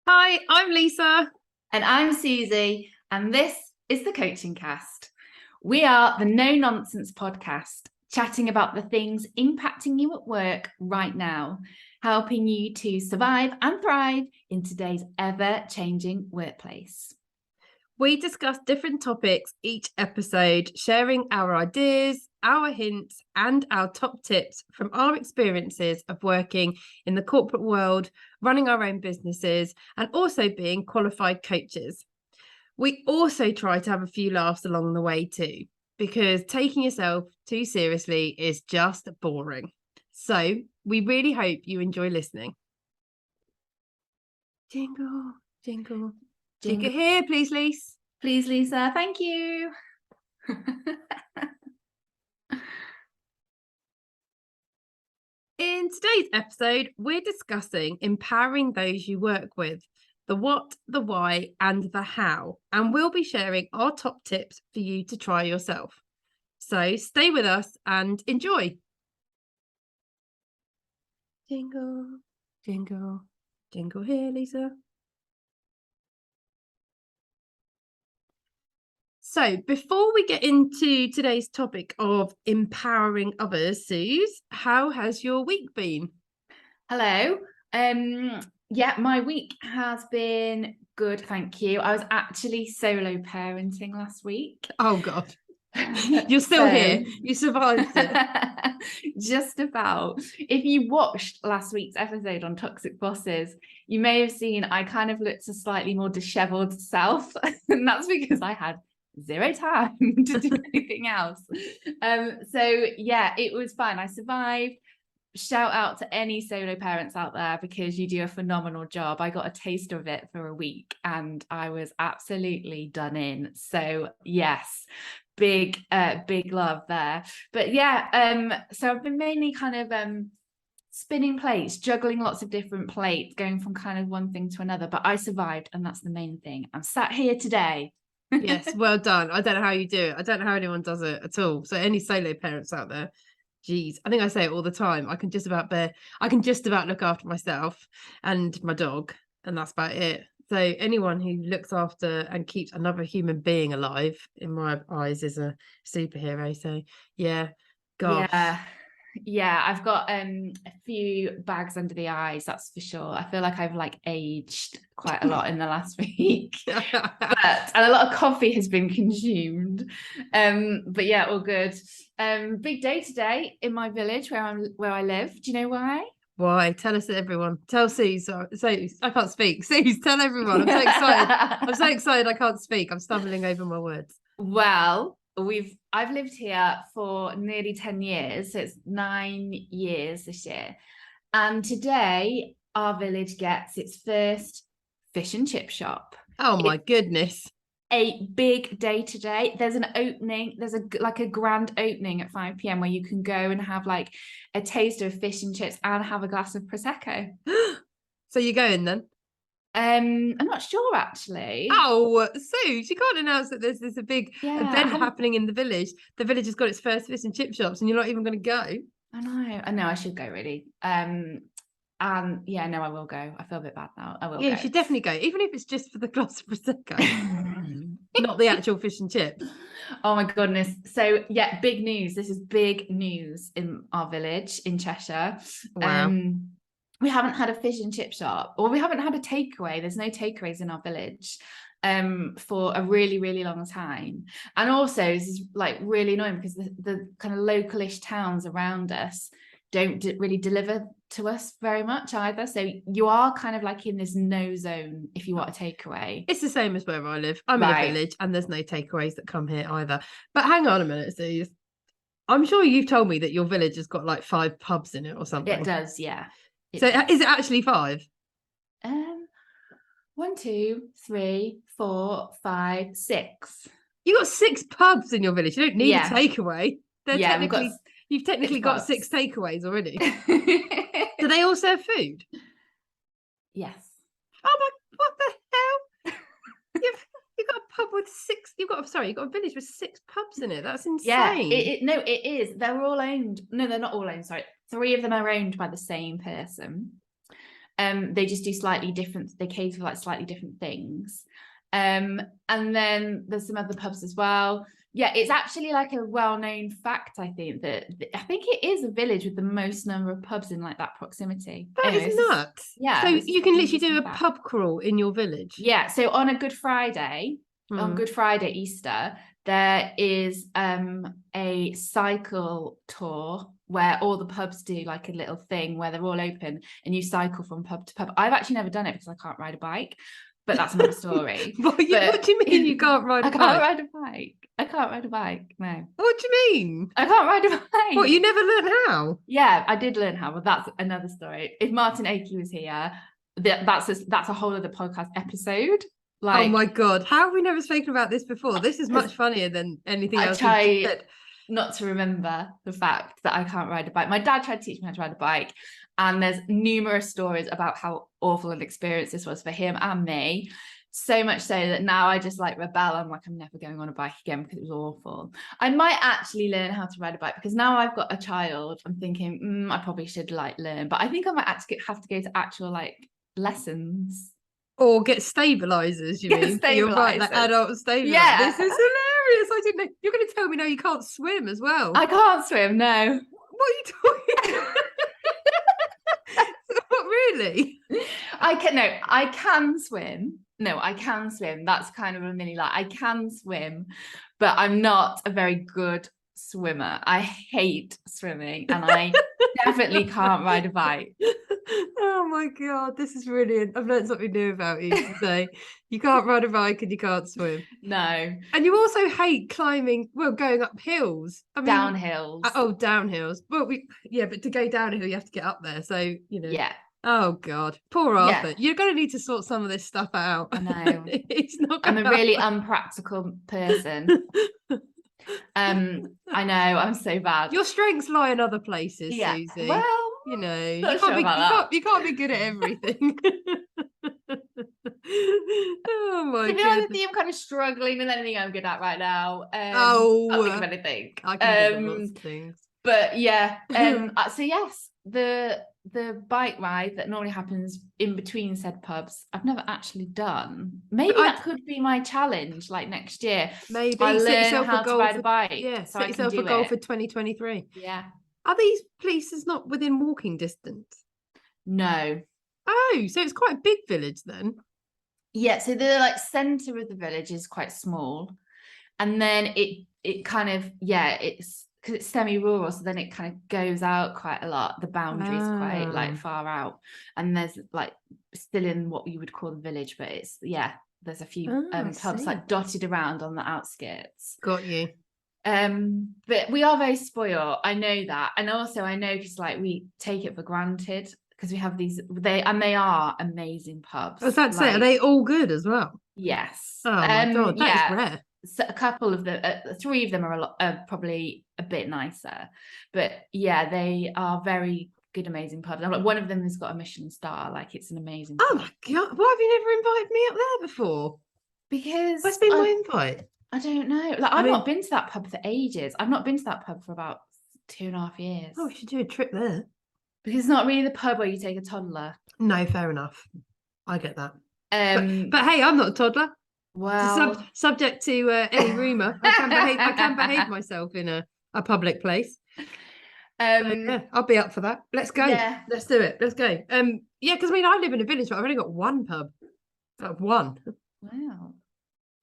Hi, I'm Lisa. And I'm Suzy, and this is the Coaching Cast. We are the No Nonsense podcast, chatting about the things impacting you at work right now, helping you to survive and thrive in today's ever-changing workplace. We discuss different topics each episode, sharing our ideas, our hints, and our top tips from our experiences of working in the corporate world, running our own businesses, and also being qualified coaches. We also try to have a few laughs along the way too, because taking yourself too seriously is just boring. So we really hope you enjoy listening. Jingle, jingle, jingle here, please, Lisa. Please, Lisa. Thank you. In today's episode, we're discussing empowering those you work with, the what, the why, and the how. And we'll be sharing our top tips for you to try yourself. So stay with us and enjoy. Jingle, jingle, jingle here, Lisa. So before we get into today's topic of empowering others, Suze, how has your week been? Hello. Yeah, my week has been good, thank you. I was actually solo parenting last week. Oh God. You're still here. You survived it. Just about. If you watched last week's episode on toxic bosses, you may have seen I kind of looked a slightly more disheveled self, and that's because I had zero time to do anything else. So yeah, it was fun. I survived. Shout out to any solo parents out there because you do a phenomenal job. I got a taste of it for a week and I was absolutely done in. So yes, big love there. But yeah, so I've been mainly kind of spinning plates, juggling lots of different plates, going from kind of one thing to another, but I survived and that's the main thing. I'm sat here today. Yes, well done. I don't know how you do it. I don't know how anyone does it at all. So any solo parents out there, geez, I think I say it all the time. I can just about look after myself and my dog, and that's about it. So anyone who looks after and keeps another human being alive, in my eyes, is a superhero. So yeah, gosh. Yeah, I've got a few bags under the eyes, that's for sure. I feel like I've like aged quite a lot in the last week, and a lot of coffee has been consumed. But yeah, all good. Big day today in my village where I live. Do you know why? Why? Tell us, everyone. Tell Suze. So I can't speak. Suze, tell everyone. I'm so excited. I'm so excited I can't speak. I'm stumbling over my words. Well, I've lived here for nearly 10 years, so it's 9 years this year. And today our village gets its first fish and chip shop. Oh my goodness. A big day today. There's an opening, there's a grand opening at 5 p.m. where you can go and have like a taste of fish and chips and have a glass of prosecco. So you're going then? I'm not sure actually. Oh, Suze, you can't announce that there's a big event Yeah, happening in the village. The village has got its first fish and chip shops, and you're not even going to go. I know I should go really. And yeah, no, I will go. I feel a bit bad now. I will Yeah, go. you should definitely go, even if it's just for the glass of prosecco, not the actual fish and chips. Oh my goodness. So yeah, big news. This is big news in our village in Cheshire. Wow. We haven't had a fish and chip shop, or we haven't had a takeaway. There's no takeaways in our village for a really, really long time. And also this is like really annoying because the kind of localish towns around us don't really deliver to us very much either. So you are kind of like in this no zone if you want a takeaway. It's the same as where I live. I'm in a village and there's no takeaways that come here either. But hang on a minute, Suze. I'm sure you've told me that your village has got like 5 pubs in it or something. It does, yeah. So is it actually 5? 1, 2, 3, 4, 5, 6. You got 6 pubs in your village. You don't need a takeaway. You've technically got 6 takeaways already. Do they all serve food? Yes. Oh my! What the hell? You've got a pub with 6. You've got a village with 6 pubs in it. That's insane. Yeah, it is. They're all owned. No, they're not all owned. Sorry, 3 of them are owned by the same person. They just do slightly different, they cater for like slightly different things. And then there's some other pubs as well. Yeah, it's actually like a well-known fact, I think it is a village with the most number of pubs in like that proximity. That Anyway, is nuts. yeah. So you can literally do a fact. pub crawl in your village. Yeah. So on a Good Friday, on Good Friday, Easter, there is a cycle tour where all the pubs do like a little thing where they're all open and you cycle from pub to pub. I've actually never done it because I can't ride a bike, but that's another story. What do you mean you can't ride a bike? I can't ride a bike. I can't ride a bike. No. What do you mean? I can't ride a bike. What, you never learned how? Yeah, I did learn how, but that's another story. If Martin Akey was here, that's a whole other podcast episode. Like, oh my God, how have we never spoken about this before? This is much funnier than anything else. I try not to remember the fact that I can't ride a bike. My dad tried to teach me how to ride a bike, and there's numerous stories about how awful an experience this was for him and me. So much so that now I just like rebel. I'm like, I'm never going on a bike again because it was awful. I might actually learn how to ride a bike because now I've got a child. I'm thinking I probably should like learn, but I think I might actually have to go to actual like lessons. Or get stabilizers, you mean? You're right, like adult stabilizers. Yeah. This is hilarious. I didn't know. You're going to tell me now you can't swim as well. I can't swim, no. What are you talking about? What, really? I can swim. No, I can swim. That's kind of a mini lie. I can swim, but I'm not a very good swimmer. I hate swimming and I definitely can't ride a bike. Oh my God, this is brilliant. I've learned something new about you today. You can't ride a bike and you can't swim. No. And you also hate climbing, going up hills. I mean, downhills. Downhills. But but to go down a hill, you have to get up there. So, Yeah. Oh God, poor Arthur. You're going to need to sort some of this stuff out. I know. It's not. I'm a really unpractical person. I know. I'm so bad. Your strengths lie in other places, yeah. Suzy. Well, you can't be good at everything. Oh my God. To be honest with you, I'm kind of struggling with anything I'm good at right now. Can't think of anything. I can think of lots of things. But yeah, so yes, the bike ride that normally happens in between said pubs, I've never actually done. Maybe that could be my challenge, like next year. Maybe I learn how to ride a bike. Yeah, so set yourself a goal for 2023. Yeah. Are these places not within walking distance? No. Oh, so it's quite a big village then. Yeah, so the like centre of the village is quite small, and then it kind of it's because it's semi-rural, so then it kind of goes out quite a lot. The boundary is quite like far out, and there's like still in what you would call the village, but it's there's a few pubs like dotted around on the outskirts. Got you. But we are very spoiled. I know that, and also I know because like we take it for granted because we have these. They are amazing pubs. I was about to say, are they all good as well? Yes. Oh my God, that is rare. So a couple of them, 3 of them are probably a bit nicer, but yeah, they are very good, amazing pubs. And like one of them has got a Michelin star. Like it's an amazing pub. Oh my God, why have you never invited me up there before? Because what's been my invite? I don't know. Like I've not been to that pub for ages. I've not been to that pub for about 2.5 years. Oh, we should do a trip there. Because it's not really the pub where you take a toddler. No, fair enough. I get that. But hey, I'm not a toddler. Well, subject to any rumour, I can behave myself in a public place. So, I'll be up for that. Let's go. Yeah. Let's do it. Let's go. Because I live in a village, but I've only got one pub. One. Wow.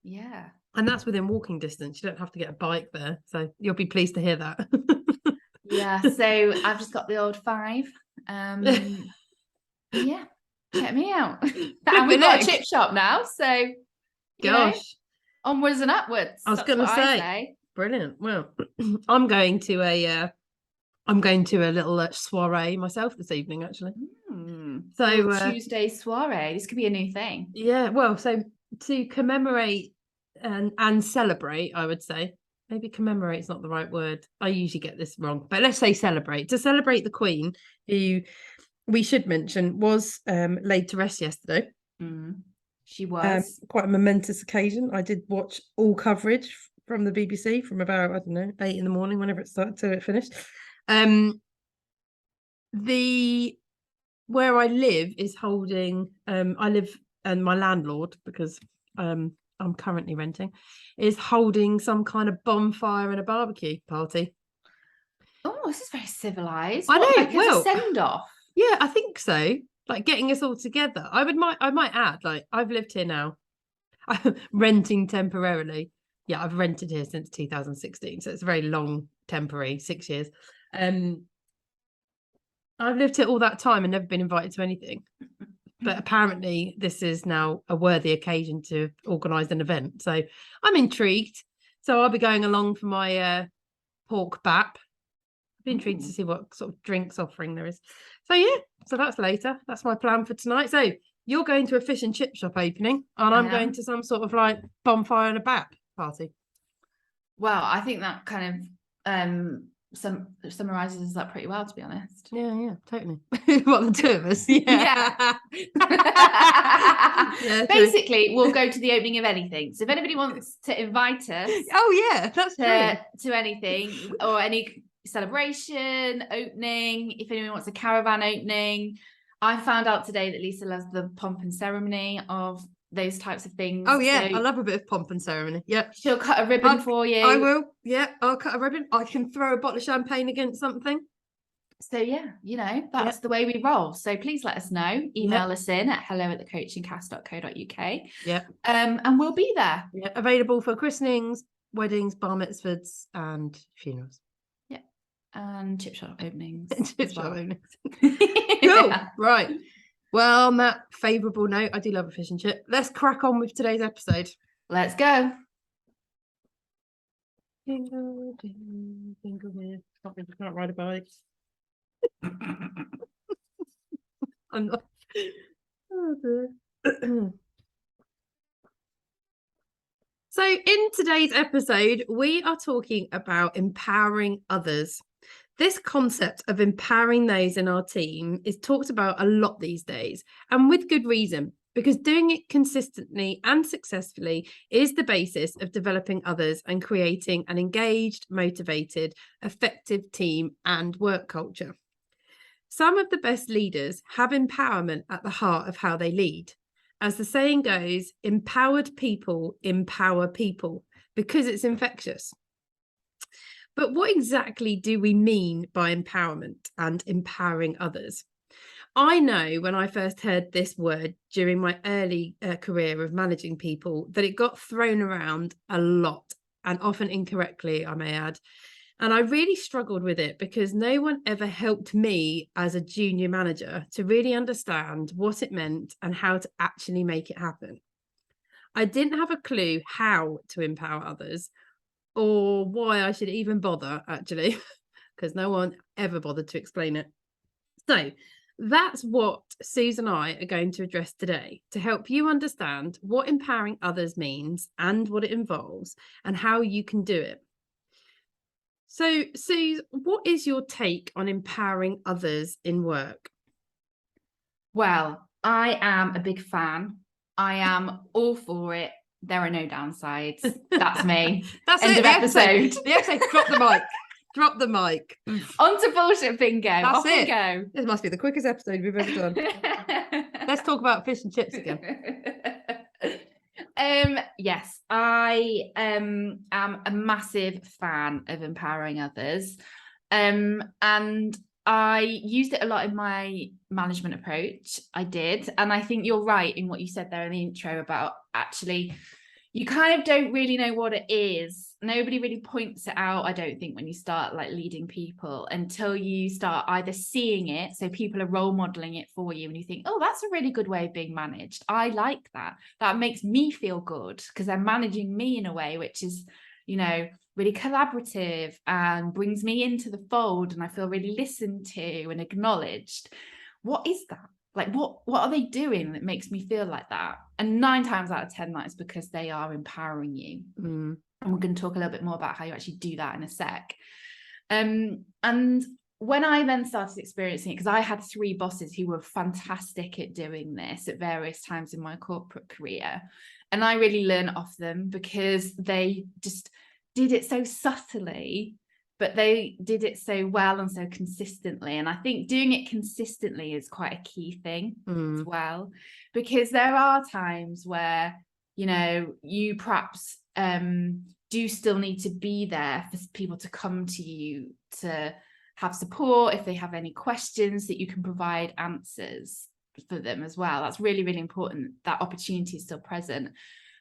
Yeah. And that's within walking distance. You don't have to get a bike there. So you'll be pleased to hear that. Yeah. So I've just got the old 5. Yeah. Check me out. And we've got a chip shop now. So gosh. Onwards and upwards. I was going to say. Brilliant. Well, I'm going to a little soiree myself this evening, actually. So Tuesday soiree. This could be a new thing. Yeah. Well, so to commemorate and celebrate, I would say. Maybe commemorate is not the right word. I usually get this wrong, but let's say celebrate. To celebrate the Queen, who we should mention was laid to rest yesterday. She was quite a momentous occasion. I did watch all coverage from the BBC from about 8 in the morning, whenever it started till it finished. where I live is holding, I live, and my landlord, because I'm currently renting, is holding some kind of bonfire and a barbecue party. Oh, this is very civilized. I know, Like as well, a send-off? Yeah, I think so. Like getting us all together. I might add, like, I've lived here now. I'm renting temporarily. Yeah, I've rented here since 2016, so it's a very long temporary, 6 years. I've lived here all that time and never been invited to anything. But apparently this is now a worthy occasion to organise an event. So I'm intrigued. So I'll be going along for my pork bap. I'd be intrigued to see what sort of drinks offering there is. So yeah, so that's later. That's my plan for tonight. So you're going to a fish and chip shop opening, and I'm going to some sort of like bonfire and a bap party. Well, I think that kind of summarizes that pretty well, to be honest. Yeah, totally. What, the two of us? Yeah. Yeah, basically, we'll go to the opening of anything. So if anybody wants to invite us, oh yeah, that's to anything, or any celebration, opening, if anyone wants a caravan opening. I found out today that Lisa loves the pomp and ceremony of those types of things. Oh yeah, so I love a bit of pomp and ceremony. Yeah, she'll cut a ribbon for you. I will. Yeah, I'll cut a ribbon. I can throw a bottle of champagne against something. So yeah, you know, that's the way we roll. So please let us know. Email us in at hello@thecoachingcast.co.uk. Yeah. And we'll be there. Yeah, available for christenings, weddings, bar mitzvahs, and funerals. Yeah. And chip shop openings. Shop openings. Cool. Right. Well, on that favourable note, I do love a fish and chip. Let's crack on with today's episode. Let's go. Jingle, jingle, jingle, jingle. Can't ride a bike. I'm not. Oh dear. So in today's episode, we are talking about empowering others. This concept of empowering those in our team is talked about a lot these days, and with good reason, because doing it consistently and successfully is the basis of developing others and creating an engaged, motivated, effective team and work culture. Some of the best leaders have empowerment at the heart of how they lead. As the saying goes, empowered people empower people, because it's infectious. But what exactly do we mean by empowerment and empowering others? I know when I first heard this word during my early career of managing people that it got thrown around a lot, and often incorrectly, I may add. And I really struggled with it because no one ever helped me as a junior manager to really understand what it meant and how to actually make it happen. I didn't have a clue how to empower others or why I should even bother, actually, because no one ever bothered to explain it. So that's what Suze and I are going to address today, to help you understand what empowering others means and what it involves and how you can do it. So, Suze, what is your take on empowering others in work? Well, I am a big fan. I am all for it. There are no downsides. That's me. That's End it. of episode. The episode. Drop the mic. Drop the mic. On to bullshit bingo. That's Off it. we go. This must be the quickest episode we've ever done. Let's talk about fish and chips again. Yes, I am a massive fan of empowering others. And I used it a lot in my management approach. I did. And I think you're right in what you said there in the intro about actually, you kind of don't really know what it is. Nobody really points it out, I don't think, when you start like leading people until you start either seeing it. So people are role modeling it for you and you think, oh, that's a really good way of being managed. I like that. That makes me feel good because they're managing me in a way which is, you know, really collaborative and brings me into the fold and I feel really listened to and acknowledged. What is that? Like, what are they doing that makes me feel like that? And 9 times out of 10, that is because they are empowering you. And we're going to talk a little bit more about how you actually do that in a sec. And when I then started experiencing it, because I had 3 bosses who were fantastic at doing this at various times in my corporate career. And I really learned off them because they just did it so subtly but they did it so well and so consistently. And I think doing it consistently is quite a key thing as well, because there are times where, you know, you perhaps do still need to be there for people to come to you to have support if they have any questions, that you can provide answers for them as well. That's really, really important. That opportunity is still present,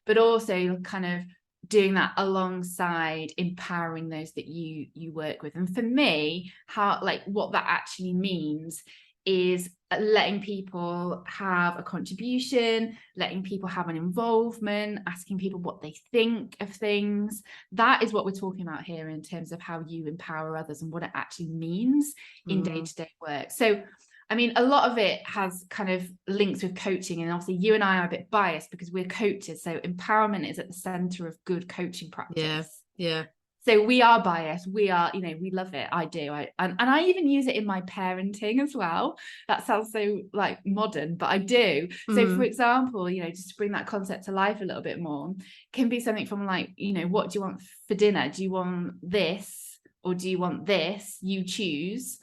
but also kind of doing that alongside empowering those that you work with. And for me, how, like, what that actually means is letting people have a contribution, letting people have an involvement, asking people what they think of things. That is what we're talking about here in terms of how you empower others and what it actually means in day-to-day work. So I mean, a lot of it has kind of links with coaching, and obviously you and I are a bit biased because we're coaches. So empowerment is at the center of good coaching practice. Yeah. So we are biased. We are, you know, we love it. I do. And I even use it in my parenting as well. That sounds so like modern, but I do. So for example, you know, just to bring that concept to life a little bit more, can be something from like, you know, what do you want for dinner? Do you want this or do you want this? You choose.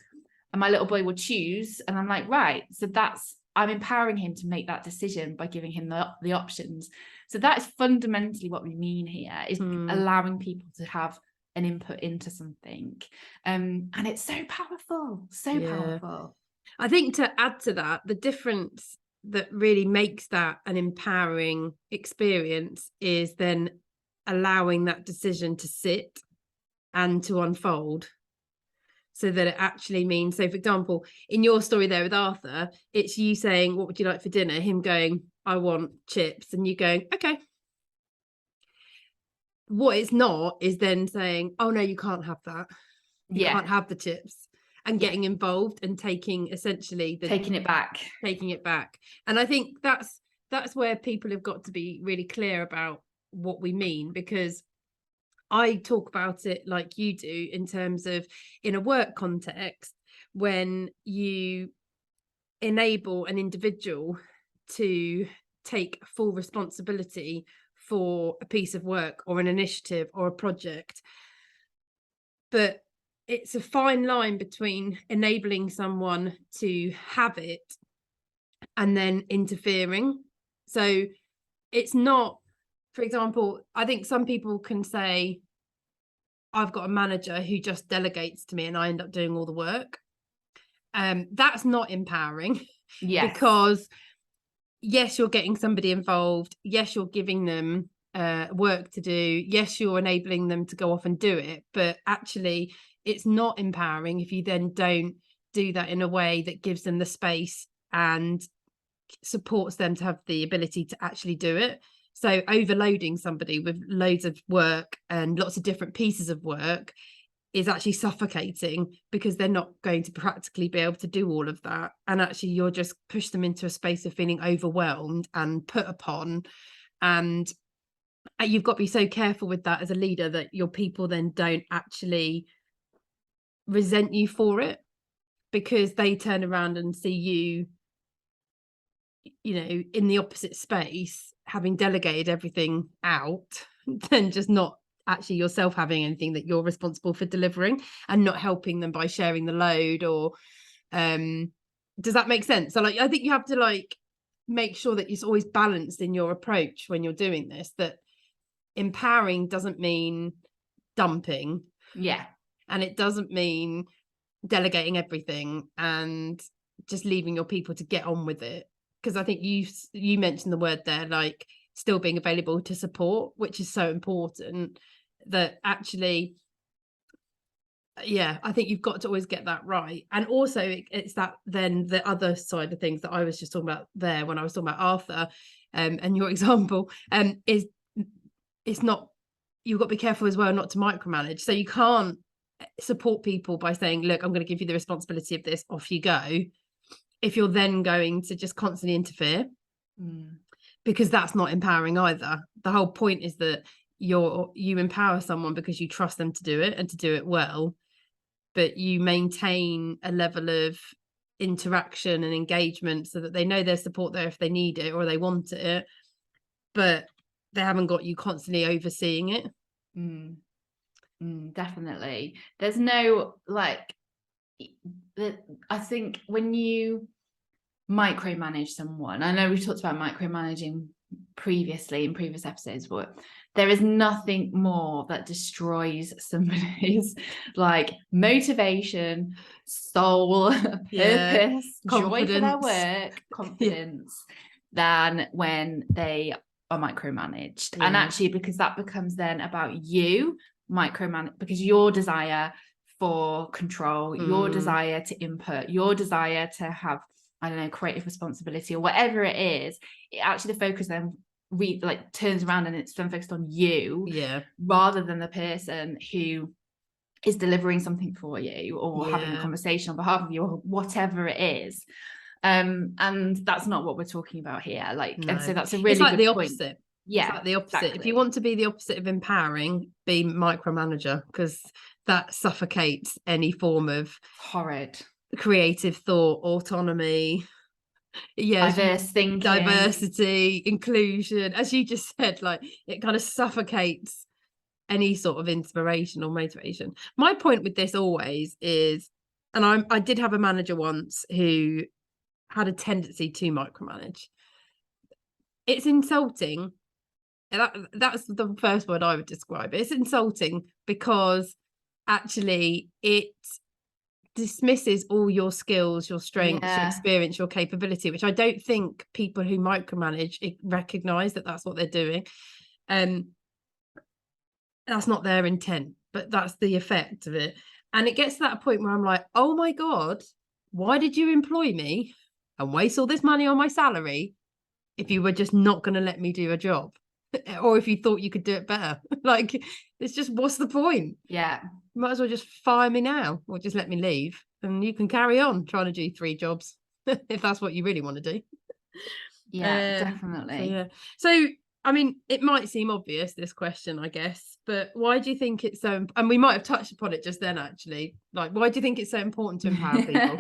And my little boy will choose, and I'm like, right, so I'm empowering him to make that decision by giving him the options. So that is fundamentally what we mean here, is allowing people to have an input into something. And it's so powerful, powerful. I think to add to that, the difference that really makes that an empowering experience is then allowing that decision to sit and to unfold. So that it actually means, so for example, in your story there with Arthur, it's you saying, what would you like for dinner? Him going, I want chips. And you going, okay. What it's not is then saying, oh no, you can't have that. You can't have the chips. And getting involved and taking essentially taking it back. And I think that's where people have got to be really clear about what we mean, because I talk about it like you do in terms of in a work context, when you enable an individual to take full responsibility for a piece of work or an initiative or a project. But it's a fine line between enabling someone to have it and then interfering. So it's not, for example, I think some people can say, I've got a manager who just delegates to me and I end up doing all the work. That's not empowering. Because yes, you're getting somebody involved. Yes, you're giving them work to do. Yes, you're enabling them to go off and do it. But actually, it's not empowering if you then don't do that in a way that gives them the space and supports them to have the ability to actually do it. So overloading somebody with loads of work and lots of different pieces of work is actually suffocating, because they're not going to practically be able to do all of that. And actually you're just push them into a space of feeling overwhelmed and put upon. And you've got to be so careful with that as a leader, that your people then don't actually resent you for it, because they turn around and see you, you know, in the opposite space, having delegated everything out, then just not actually yourself having anything that you're responsible for delivering, and not helping them by sharing the load. Or does that make sense? So like, I think you have to like make sure that it's always balanced in your approach when you're doing this, that empowering doesn't mean dumping, and it doesn't mean delegating everything and just leaving your people to get on with it. Because I think you mentioned the word there, like still being available to support, which is so important. That actually, I think you've got to always get that right. And also it's that then the other side of things that I was just talking about there when I was talking about Arthur, and your example, is it's not, you've got to be careful as well not to micromanage. So you can't support people by saying, look, I'm going to give you the responsibility of this, off you go, if you're then going to just constantly interfere, because that's not empowering either. The whole point is that you empower someone because you trust them to do it and to do it well, but you maintain a level of interaction and engagement so that they know there's support there if they need it or they want it, but they haven't got you constantly overseeing it. Definitely. There's no like, I think when you micromanage someone, I know we talked about micromanaging previously in previous episodes, but there is nothing more that destroys somebody's like motivation, soul, purpose, joy for their work, confidence, than when they are micromanaged. And actually, because that becomes then about you micromanage, because your desire for control, your desire to input, your desire to have, I don't know, creative responsibility or whatever it is, it actually, the focus then like turns around and it's then focused on you, rather than the person who is delivering something for you or having a conversation on behalf of you or whatever it is. And that's not what we're talking about here. Like, and so that's a really, it's like good the point. opposite. Yeah, it's like the opposite. exactly. If you want to be the opposite of empowering, be micromanager, because that suffocates any form of horrid creative thought, autonomy, diverse thinking, diversity, inclusion. As you just said, like, it kind of suffocates any sort of inspiration or motivation. My point with this always is, and I did have a manager once who had a tendency to micromanage. It's insulting. That's the first word I would describe it. It's insulting because actually it dismisses all your skills, your strengths, your experience, your capability, which I don't think people who micromanage recognize that that's what they're doing. That's not their intent, but that's the effect of it. And it gets to that point where I'm like, oh my God, why did you employ me and waste all this money on my salary if you were just not going to let me do a job? Or if you thought you could do it better? Like, it's just, what's the point? Yeah. You might as well just fire me now or just let me leave and you can carry on trying to do 3 jobs if that's what you really want to do. Yeah, definitely. So I mean, it might seem obvious, this question, I guess, but why do you think it's so, and we might have touched upon it just then, actually, like, why do you think it's so important to empower people?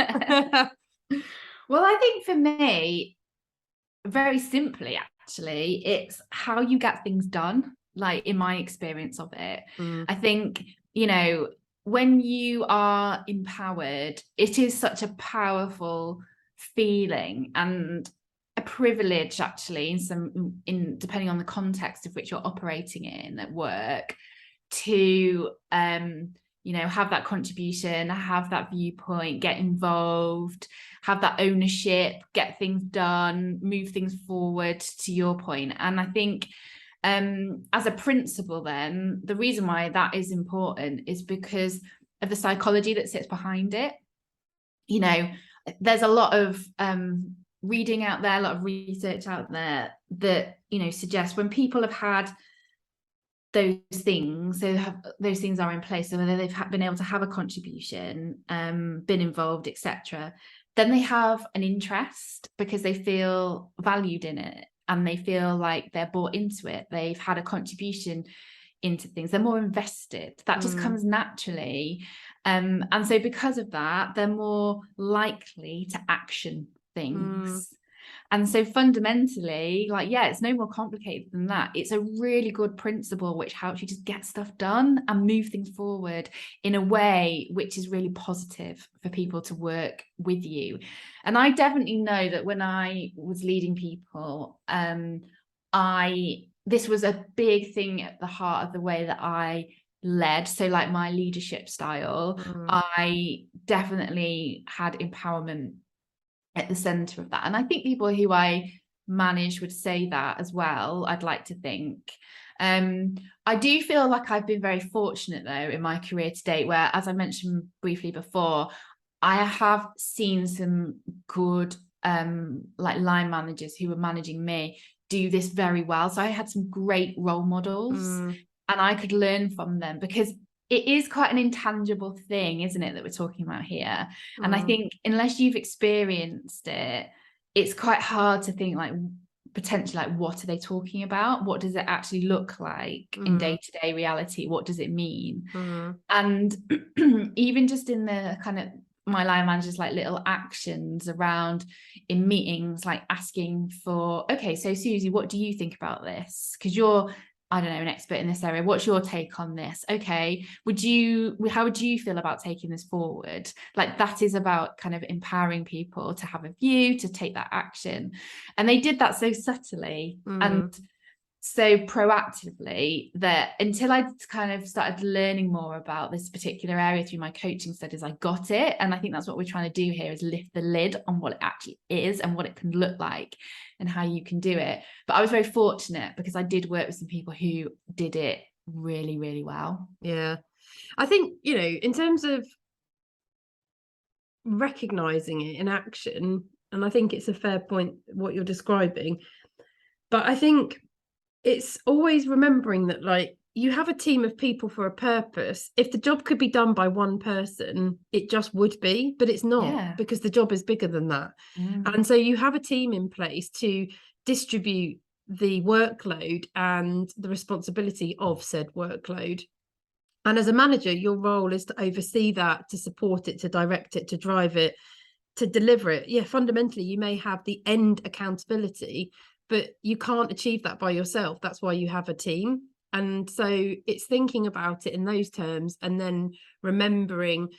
Well, I think for me, very simply, actually, it's how you get things done, like in my experience of it. I think, you know, when you are empowered, it is such a powerful feeling and a privilege, actually, in depending on the context of which you're operating in at work, to you know, have that contribution, have that viewpoint, get involved, have that ownership, get things done, move things forward, to your point. And I think as a principle, then the reason why that is important is because of the psychology that sits behind it. You know, there's a lot of reading out there, a lot of research out there that, you know, suggests when people have had those things, so those things are in place, so whether they've been able to have a contribution, been involved, etc., then they have an interest because they feel valued in it and they feel like they're bought into it. They've had a contribution into things. They're more invested. That just comes naturally. And so because of that, they're more likely to action things. And so fundamentally, like, yeah, it's no more complicated than that. It's a really good principle which helps you just get stuff done and move things forward in a way which is really positive for people to work with you. And I definitely know that when I was leading people, this was a big thing at the heart of the way that I led. So like my leadership style, I definitely had empowerment at the center of that. And I think people who I manage would say that as well, I'd like to think. I do feel like I've been very fortunate though in my career to date, where, as I mentioned briefly before, I have seen some good like line managers who were managing me do this very well. So I had some great role models and I could learn from them, because it is quite an intangible thing, isn't it, that we're talking about here? And I think unless you've experienced it, it's quite hard to think like potentially like, what are they talking about? What does it actually look like in day-to-day reality? What does it mean? And even just in the kind of my line managers, like little actions around in meetings, like asking for, okay, so Suzy, what do you think about this? Because you're I don't know, an expert in this area. What's your take on this? Okay, how would you feel about taking this forward? Like, that is about kind of empowering people to have a view, to take that action. And they did that so subtly and so proactively that until I kind of started learning more about this particular area through my coaching studies, I got it. And I think that's what we're trying to do here, is lift the lid on what it actually is and what it can look like and how you can do it. But I was very fortunate because I did work with some people who did it really, really well. Yeah. I think, you know, in terms of recognizing it in action, and I think it's a fair point what you're describing, but I think it's always remembering that, like, you have a team of people for a purpose. If the job could be done by one person, it just would be, but it's not, because the job is bigger than that. And so you have a team in place to distribute the workload and the responsibility of said workload. And as a manager, your role is to oversee that, to support it, to direct it, to drive it, to deliver it. Yeah, fundamentally, you may have the end accountability, but you can't achieve that by yourself. That's why you have a team. And so it's thinking about it in those terms, and then remembering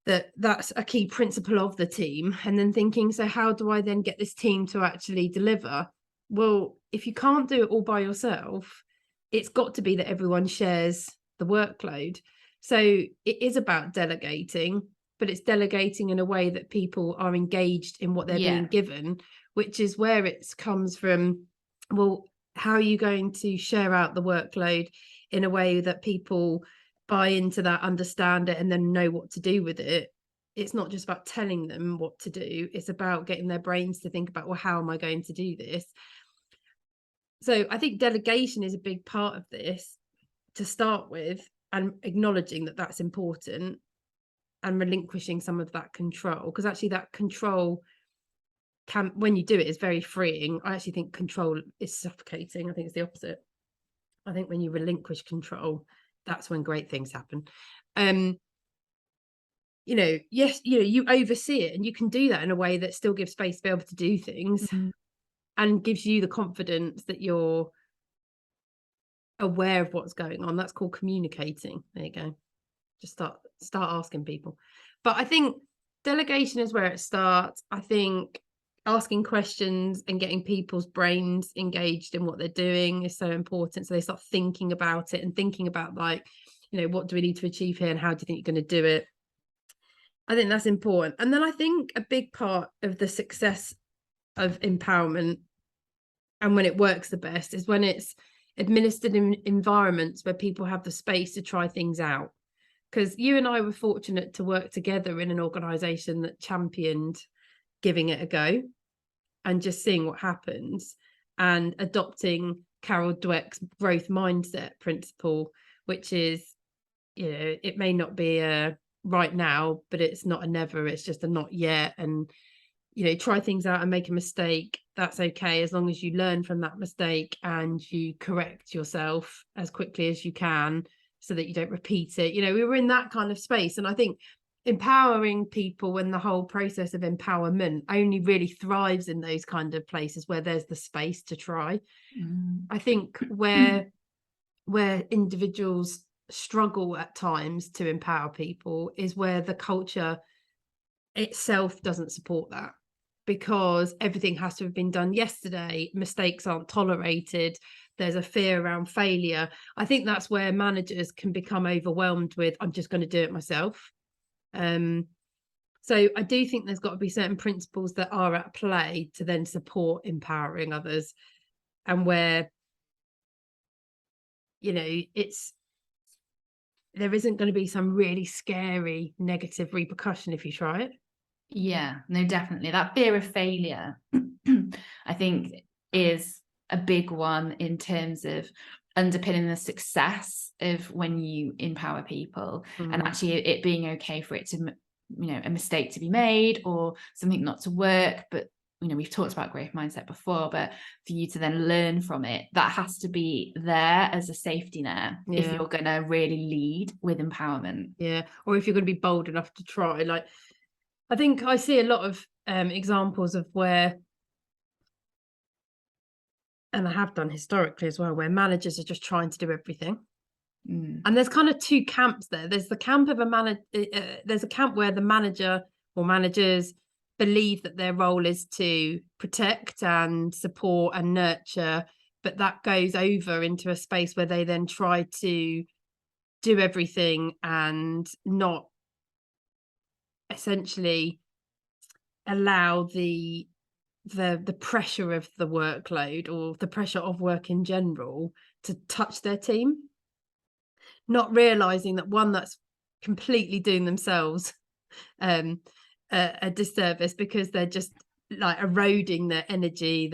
that that's a key principle of the team, and then thinking, so how do I then get this team to actually deliver? Well, if you can't do it all by yourself, it's got to be that everyone shares the workload. So it is about delegating, but it's delegating in a way that people are engaged in what they're being given, which is where it comes from. Well, how are you going to share out the workload in a way that people buy into that, understand it, and then know what to do with it? It's not just about telling them what to do. It's about getting their brains to think about, well, how am I going to do this? So I think delegation is a big part of this to start with, and acknowledging that that's important, and relinquishing some of that control, because actually that control can, when you do it, is very freeing. I actually think control is suffocating. I think it's the opposite. I think when you relinquish control, that's when great things happen. You know, yes, you know, you oversee it, and you can do that in a way that still gives space to be able to do things, and gives you the confidence that you're aware of what's going on. That's called communicating. There you go. Just start asking people. But I think delegation is where it starts. I think asking questions and getting people's brains engaged in what they're doing is so important, so they start thinking about it, and thinking about, like, you know, what do we need to achieve here, and how do you think you're going to do it? I think that's important. And then I think a big part of the success of empowerment, and when it works the best, is when it's administered in environments where people have the space to try things out. Because you and I were fortunate to work together in an organisation that championed giving it a go and just seeing what happens, and adopting Carol Dweck's growth mindset principle, which is, you know, it may not be a right now, but it's not a never, it's just a not yet. And, you know, try things out and make a mistake. That's okay, as long as you learn from that mistake and you correct yourself as quickly as you can, so that you don't repeat it. You know, we were in that kind of space. And I think empowering people, and the whole process of empowerment, only really thrives in those kind of places where there's the space to try. I think where individuals struggle at times to empower people is where the culture itself doesn't support that, because everything has to have been done yesterday, mistakes aren't tolerated, there's a fear around failure. I think that's where managers can become overwhelmed with, I'm just going to do it myself. So I do think there's got to be certain principles that are at play to then support empowering others, and where, you know, there isn't going to be some really scary negative repercussion if you try it. Yeah, no, definitely. That fear of failure, I think, is a big one in terms of underpinning the success of when you empower people, and actually it being okay for it to, you know, a mistake to be made or something not to work. But, you know, we've talked about growth mindset before, but for you to then learn from it, that has to be there as a safety net if you're going to really lead with empowerment. Yeah, or if you're going to be bold enough to try. Like, I think I see a lot of examples of where and I have done historically as well, where managers are just trying to do everything. And there's kind of two camps there. There's the camp of there's a camp where the manager or managers believe that their role is to protect and support and nurture, but that goes over into a space where they then try to do everything and not essentially allow the pressure of the workload or the pressure of work in general to touch their team, not realizing that one, that's completely doing themselves a disservice, because they're just like eroding their energy,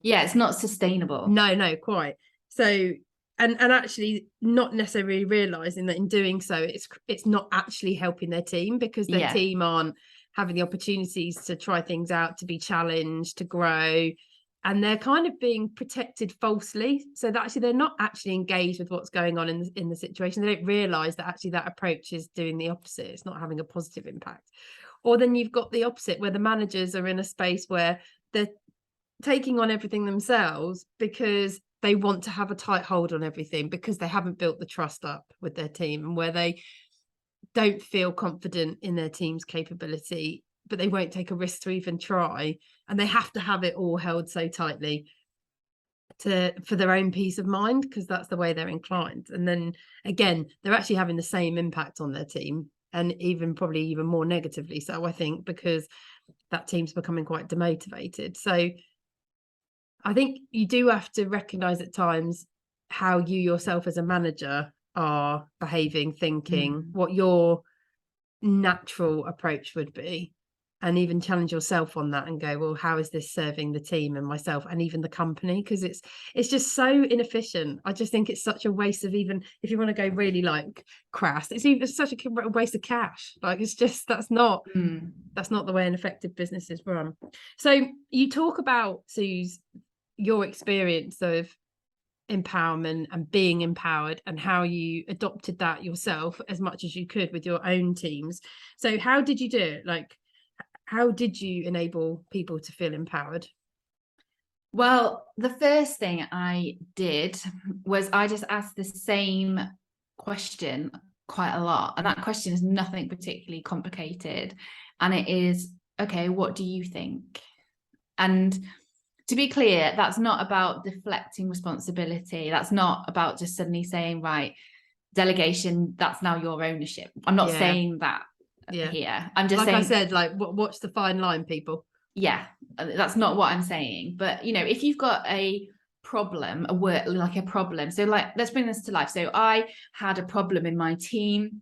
it's not sustainable. No, quite. So and actually not necessarily realizing that in doing so it's not actually helping their team, because their team aren't having the opportunities to try things out, to be challenged, to grow, and they're kind of being protected falsely, so that actually they're not actually engaged with what's going on in the situation. They don't realize that actually that approach is doing the opposite. It's not having a positive impact. Or then you've got the opposite, where the managers are in a space where they're taking on everything themselves because they want to have a tight hold on everything, because they haven't built the trust up with their team, and where they don't feel confident in their team's capability, but they won't take a risk to even try, and they have to have it all held so tightly for their own peace of mind, because that's the way they're inclined. And then again, they're actually having the same impact on their team, and probably even more negatively so, I think, because that team's becoming quite demotivated. So I think you do have to recognize at times how you yourself as a manager are behaving, thinking, what your natural approach would be, and even challenge yourself on that and go, well, how is this serving the team and myself and even the company? Because it's just so inefficient. I just think it's such a waste of, even if you want to go really like crass, it's such a waste of cash. Like, it's just that's not the way an effective business is run. So you talk about, Suze, your experience of empowerment and being empowered, and how you adopted that yourself as much as you could with your own teams. So how did you do it? Like, how did you enable people to feel empowered? Well, the first thing I did was I just asked the same question quite a lot. And that question is nothing particularly complicated. And it is, okay, what do you think? And to be clear, that's not about deflecting responsibility. That's not about just suddenly saying, right, delegation, that's now your ownership. I'm not saying that here. I'm just saying, I said, like, what's the fine line, people? Yeah, that's not what I'm saying. But, you know, if you've got a problem, a problem. So like, let's bring this to life. So I had a problem in my team.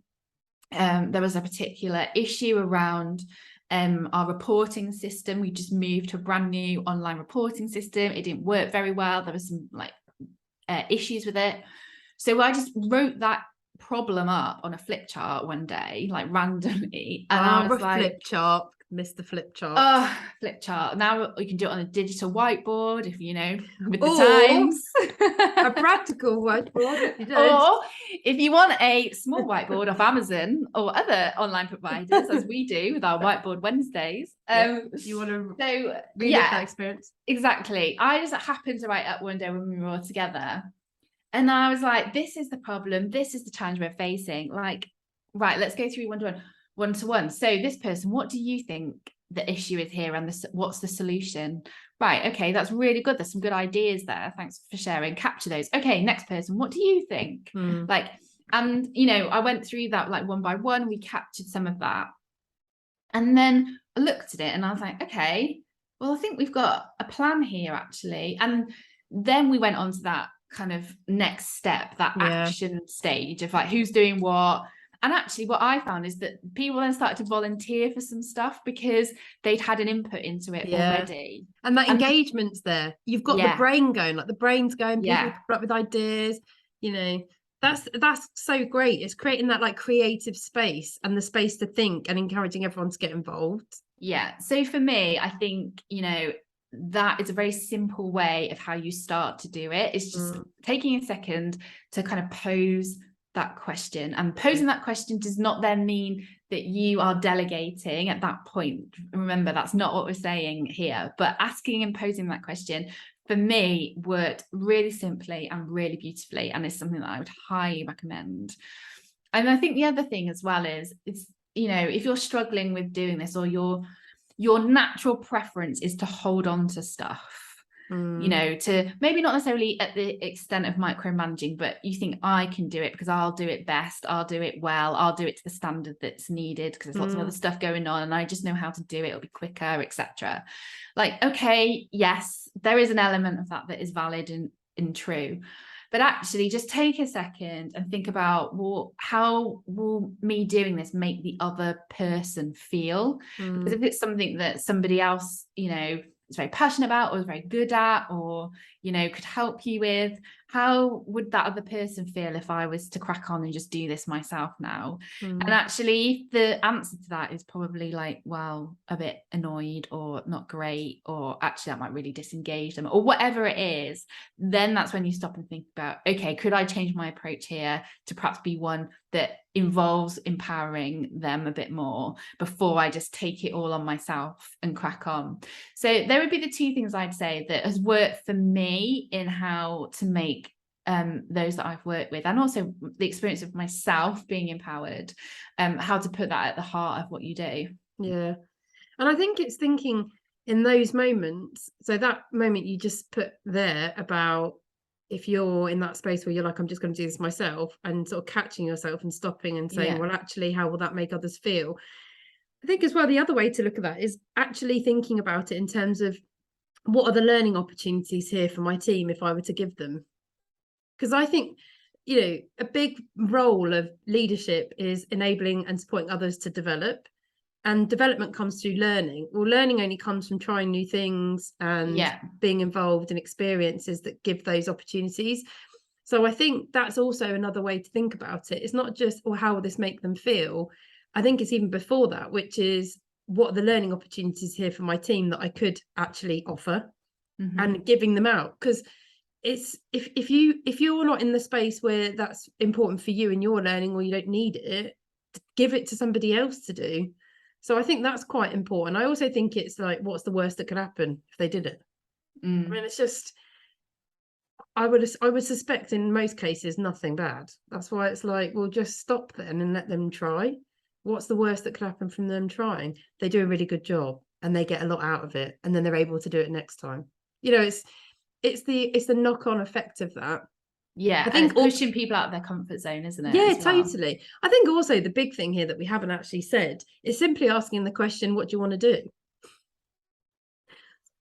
There was a particular issue around our reporting system. We just moved to a brand new online reporting system. It didn't work very well. There was some issues with it. So I just wrote that problem up on a flip chart one day, like randomly. And I was like, flip chart, missed the flip chart. Oh, flip chart. Now you can do it on a digital whiteboard, if you know, with the times. A practical whiteboard. Or if you want a small whiteboard off Amazon or other online providers, as we do with our Whiteboard Wednesdays. You want to relive that experience? Exactly. I just happened to write up one day when we were all together. And I was like, this is the problem. This is the challenge we're facing. Like, right, let's go through one-to-one. So this person, what do you think the issue is here, and what's the solution? Right, okay, that's really good. There's some good ideas there. Thanks for sharing. Capture those. Okay, next person, what do you think? Like, and you know, I went through that like one by one. We captured some of that, and then I looked at it and I was like, okay, well, I think we've got a plan here actually. And then we went on to that kind of next step, that action stage of like who's doing what. And actually what I found is that people then started to volunteer for some stuff because they'd had an input into it already. And that engagement's there. You've got the brain going, like the brain's going, people come up with ideas, you know, that's so great. It's creating that like creative space and the space to think and encouraging everyone to get involved. Yeah. So for me, I think, you know, that is a very simple way of how you start to do it. It's just taking a second to kind of pose that question, and posing that question does not then mean that you are delegating at that point. Remember, that's not what we're saying here, but asking and posing that question for me, worked really simply and really beautifully, and it's something that I would highly recommend. And I think the other thing as well is, you know, if you're struggling with doing this, or your natural preference is to hold on to stuff, you know, to maybe not necessarily at the extent of micromanaging, but you think, I can do it because I'll do it best, I'll do it well, I'll do it to the standard that's needed because there's lots of other stuff going on and I just know how to do it, it'll be quicker, etc. Like, okay, yes, there is an element of that is valid and true, but actually just take a second and think about, well, how will me doing this make the other person feel? Because if it's something that somebody else, you know, is very passionate about or is very good at, or, you know, could help you with, how would that other person feel if I was to crack on and just do this myself now? And actually the answer to that is probably like, well, a bit annoyed or not great, or actually that might really disengage them, or whatever it is, then that's when you stop and think about, okay, could I change my approach here to perhaps be one that involves empowering them a bit more before I just take it all on myself and crack on. So there would be the two things I'd say that has worked for me in how to make those that I've worked with, and also the experience of myself being empowered, how to put that at the heart of what you do. Yeah. And I think it's thinking in those moments, so that moment you just put there about, if you're in that space where you're like, I'm just going to do this myself, and sort of catching yourself and stopping and saying, well, actually, how will that make others feel? I think as well, the other way to look at that is actually thinking about it in terms of, what are the learning opportunities here for my team if I were to give them? Because I think, you know, a big role of leadership is enabling and supporting others to develop. And development comes through learning. Well, learning only comes from trying new things and being involved in experiences that give those opportunities. So I think that's also another way to think about it. It's not just, or how will this make them feel? I think it's even before that, which is, what are the learning opportunities here for my team that I could actually offer, and giving them out. Because it's, if you're not in the space where that's important for you and your learning, or you don't need it, give it to somebody else to do. So I think that's quite important. I also think it's like, what's the worst that could happen if they did it? I mean, it's just, I would suspect in most cases nothing bad. That's why it's like, well, just stop then and let them try. What's the worst that could happen from them trying? They do a really good job and they get a lot out of it, and then they're able to do it next time. You know, it's the knock-on effect of that. Yeah, I think pushing people out of their comfort zone, isn't it? Yeah, totally. I think also the big thing here that we haven't actually said is simply asking the question, what do you want to do?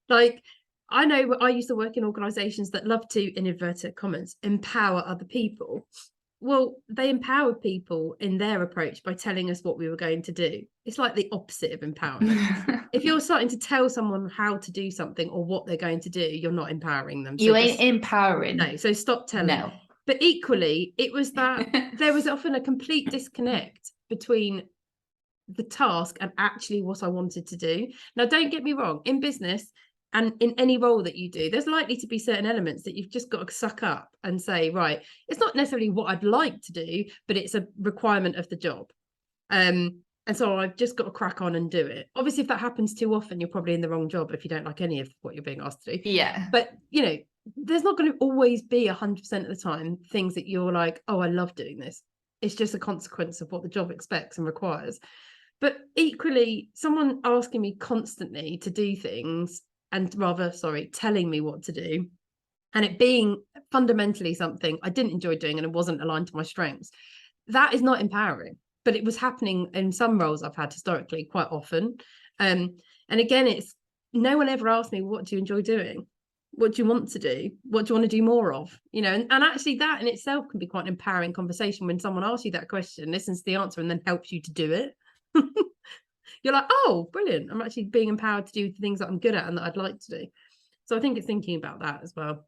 Like, I know I used to work in organizations that love to, in inverted commas, empower other people. Well, they empower people in their approach by telling us what we were going to do. It's like the opposite of empowerment. If you're starting to tell someone how to do something or what they're going to do, you're not empowering them. You ain't empowering. No, so stop telling. No. But equally, it was that there was often a complete disconnect between the task and actually what I wanted to do. Now, don't get me wrong, in business and in any role that you do, there's likely to be certain elements that you've just got to suck up and say, right, it's not necessarily what I'd like to do, but it's a requirement of the job. And so I've just got to crack on and do it. Obviously, if that happens too often, you're probably in the wrong job if you don't like any of what you're being asked to do. Yeah. But, you know, there's not going to always be 100% of the time things that you're like, oh, I love doing this. It's just a consequence of what the job expects and requires. But equally, someone asking me constantly to do things, and telling me what to do, and it being fundamentally something I didn't enjoy doing and it wasn't aligned to my strengths, that is not empowering. But it was happening in some roles I've had historically quite often. And again, it's, no one ever asked me, what do you enjoy doing? What do you want to do? What do you want to do more of? You know, and actually that in itself can be quite an empowering conversation when someone asks you that question, listens to the answer, and then helps you to do it. You're like, oh, brilliant. I'm actually being empowered to do the things that I'm good at and that I'd like to do. So I think it's thinking about that as well.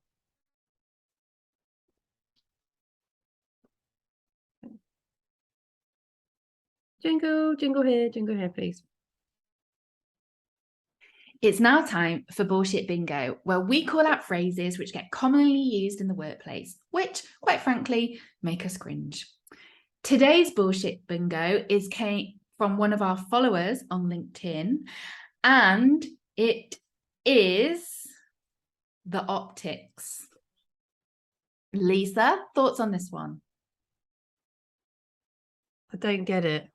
Jingle, jingle here, please. It's now time for Bullshit Bingo, where we call out phrases which get commonly used in the workplace, which, quite frankly, make us cringe. Today's Bullshit Bingo came from one of our followers on LinkedIn, and it is the optics. Lisa, thoughts on this one? I don't get it.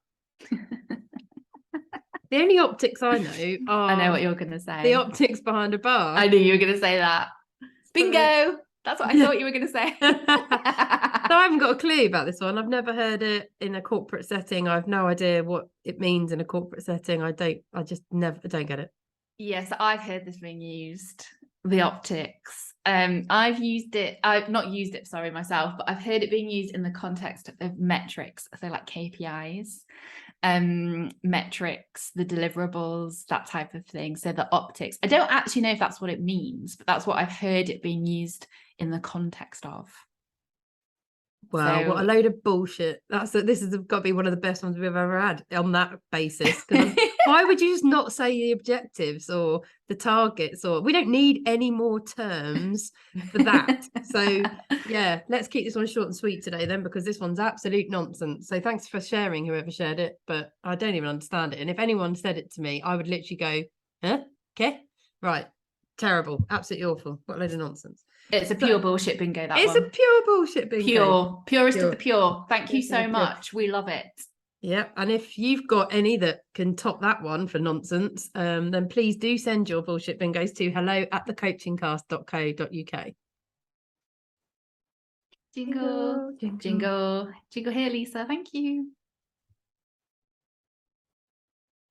The only optics I know are I know what you're going to say. the optics behind a bar. I knew you were going to say that. Bingo! That's what I thought you were going to say. So I haven't got a clue about this one. I've never heard it in a corporate setting. I have no idea what it means in a corporate setting. I don't get it. Yes, I've heard this being used, the optics. I've not used it, sorry, myself, but I've heard it being used in the context of metrics, so like KPIs, metrics, the deliverables, that type of thing. So the optics. I don't actually know if that's what it means, but that's what I've heard it being used in the context of. Wow, what a load of bullshit. This has got to be one of the best ones we've ever had on that basis. Why would you just not say the objectives or the targets? Or we don't need any more terms for that. So yeah, let's keep this one short and sweet today then, because this one's absolute nonsense. So thanks for sharing, whoever shared it, but I don't even understand it. And if anyone said it to me, I would literally go, huh? Okay, right. Terrible, absolutely awful. What a load of nonsense. It's a pure bullshit bingo, that one. It's a pure bullshit bingo. Purest of the pure. Thank you so much. We love it. Yeah, and if you've got any that can top that one for nonsense, then please do send your bullshit bingos to hello@thecoachingcast.co.uk. Jingle, jingle, jingle, jingle here, Lisa. Thank you.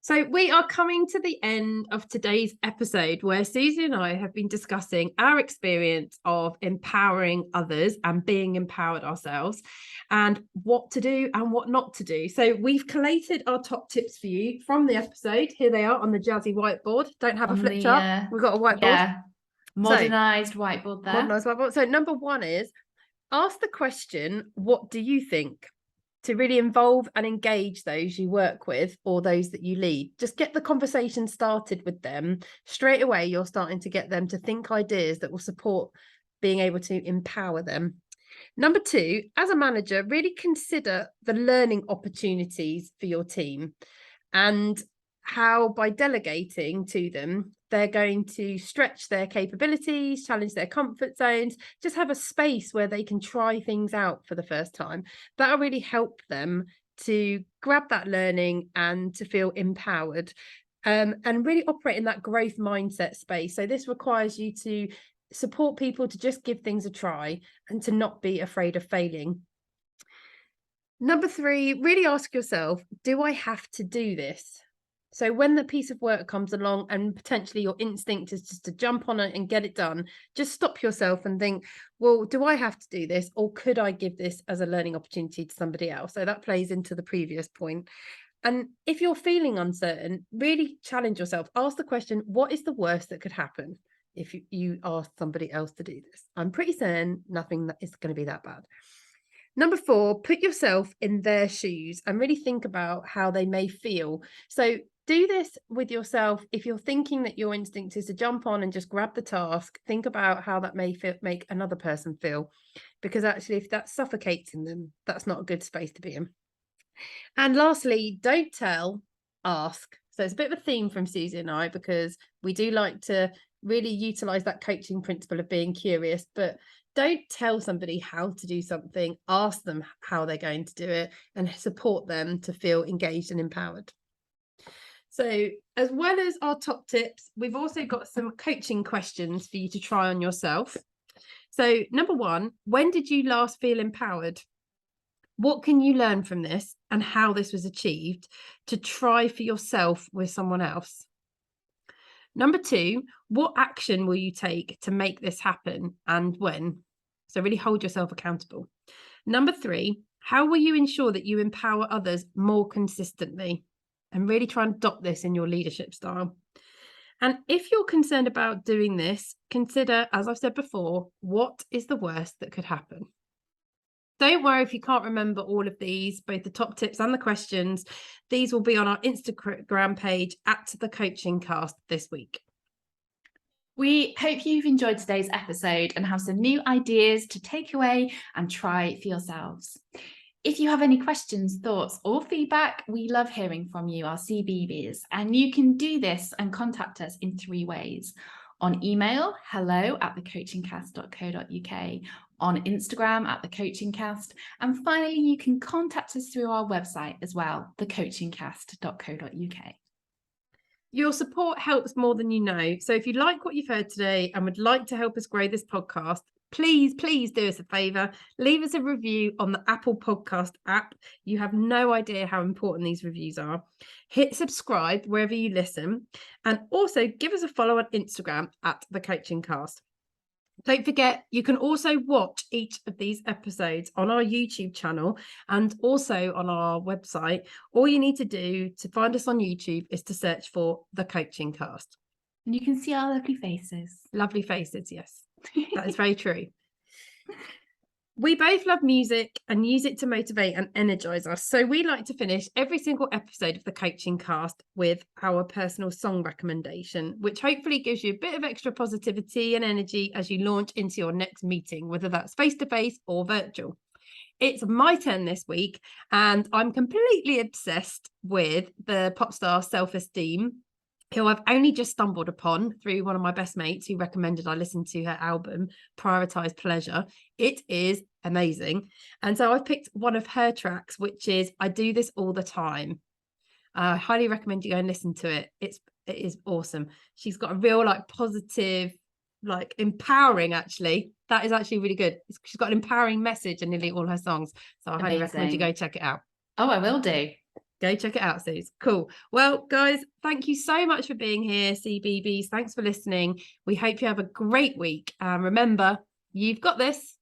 So we are coming to the end of today's episode, where Suzy and I have been discussing our experience of empowering others and being empowered ourselves, and what to do and what not to do. So we've collated our top tips for you from the episode. Here they are on the jazzy whiteboard. Don't have a flip chart. We've got a whiteboard. Yeah. Modernized whiteboard there. Modernized whiteboard. So number one is ask the question, what do you think? To really involve and engage those you work with or those that you lead. Just get the conversation started with them. Straight away, you're starting to get them to think ideas that will support being able to empower them. Number two, as a manager, really consider the learning opportunities for your team and how by delegating to them, they're going to stretch their capabilities, challenge their comfort zones, just have a space where they can try things out for the first time. That'll really help them to grab that learning and to feel empowered, and really operate in that growth mindset space. So this requires you to support people to just give things a try and to not be afraid of failing. Number three, really ask yourself, do I have to do this? So when the piece of work comes along and potentially your instinct is just to jump on it and get it done, just stop yourself and think, well, do I have to do this, or could I give this as a learning opportunity to somebody else? So that plays into the previous point. And if you're feeling uncertain, really challenge yourself. Ask the question, what is the worst that could happen if you ask somebody else to do this? I'm pretty certain nothing that is going to be that bad. Number four, put yourself in their shoes and really think about how they may feel. So do this with yourself. If you're thinking that your instinct is to jump on and just grab the task, think about how that may make another person feel, because actually if that's suffocating them, that's not a good space to be in. And lastly, don't tell, ask. So it's a bit of a theme from Suzy and I, because we do like to really utilize that coaching principle of being curious, but don't tell somebody how to do something. Ask them how they're going to do it and support them to feel engaged and empowered. So as well as our top tips, we've also got some coaching questions for you to try on yourself. So number one, when did you last feel empowered? What can you learn from this and how this was achieved to try for yourself with someone else? Number two, what action will you take to make this happen and when? So really hold yourself accountable. Number three, how will you ensure that you empower others more consistently? And really try and adopt this in your leadership style. And if you're concerned about doing this, consider, as I've said before, what is the worst that could happen? Don't worry if you can't remember all of these, both the top tips and the questions. These will be on our Instagram page @thecoachingcast this week. We hope you've enjoyed today's episode and have some new ideas to take away and try for yourselves. If you have any questions, thoughts, or feedback, we love hearing from you, our CBBs, and you can do this and contact us in 3 ways. on email, hello@thecoachingcast.co.uk, on Instagram @thecoachingcast, and finally, you can contact us through our website as well, thecoachingcast.co.uk. Your support helps more than you know. So if you like what you've heard today and would like to help us grow this podcast, please do us a favour. Leave us a review on the Apple Podcast app. You have no idea how important these reviews are. Hit subscribe wherever you listen. And also give us a follow on Instagram @thecoachingcast. Don't forget, you can also watch each of these episodes on our YouTube channel and also on our website. All you need to do to find us on YouTube is to search for The Coaching Cast. And you can see our lovely faces. Lovely faces, yes. That is very true. We both love music and use it to motivate and energize us. So we like to finish every single episode of the Coaching Cast with our personal song recommendation, which hopefully gives you a bit of extra positivity and energy as you launch into your next meeting, whether that's face-to-face or virtual. It's my turn this week, and I'm completely obsessed with the pop star Self-Esteem, who I've only just stumbled upon through one of my best mates who recommended I listen to her album, Prioritize Pleasure. It is amazing. And so I've picked one of her tracks, which is I Do This All the Time. I highly recommend you go and listen to it. It is awesome. She's got a real positive, empowering, actually. That is actually really good. She's got an empowering message in nearly all her songs. So I highly recommend you go check it out. Oh, I will do. Go check it out, Suze. Cool. Well, guys, thank you so much for being here, CBBS. Thanks for listening. We hope you have a great week. Remember, you've got this.